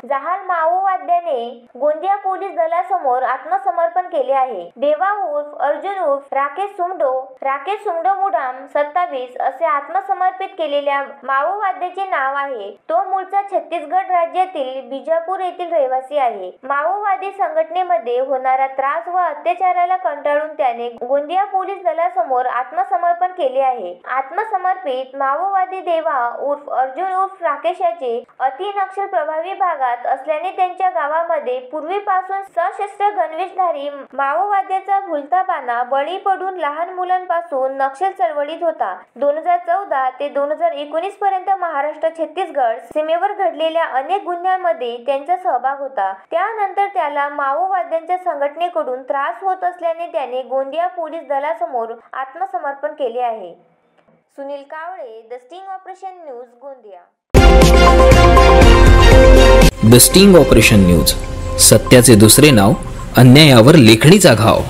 जहाल माओवाद्याने गोंदिया पोलीस दलासमोर आत्मसमर्पण केले आहे। देवा उर्फ अर्जुन उर्फ राकेश सुमडो मुडाम 27 असे आत्मसमर्पित केलेल्या माओवाद्याचे नाव आहे। तो मूळचा छत्तीसगड राज्यातील बिजापूर येथील रहिवासी आहे। माओवादी संघटनेमध्ये होणारा त्रास व अत्याचाराला कंटाळून त्याने गोंदिया पोलीस दलासमोर आत्मसमर्पण केले आहे। आत्मसमर्पित माओवादी देवा उर्फ अर्जुन उर्फ राकेश याचे अति नक्षल प्रभावी भागात असल्याने त्यांच्या गावामध्ये पूर्वीपासून सशस्त्र गणवेशधारी माओवाद्याचा भुलथापणा बळी पडून लहान मुलांपासून नक्षल चळवळीत होता। 2014 ते 2019 पर्यंत महाराष्ट्र छत्तीसगड सीमेवर घडलेल्या अनेक गुन्ह्यांमध्ये त्यांचा सहभाग होता। त्यानंतर त्याला माओवाद्यांच्या संघटनेकडून त्रास होत असल्याने त्याने गोंदिया पोलीस दलासमोर आत्मसमर्पण केले आहे। Sunil Kawale, the sting operation news, Gondia. The sting operation news, सत्याचे दुसरे नाव, अन्यायावर लेखणीचा घाव।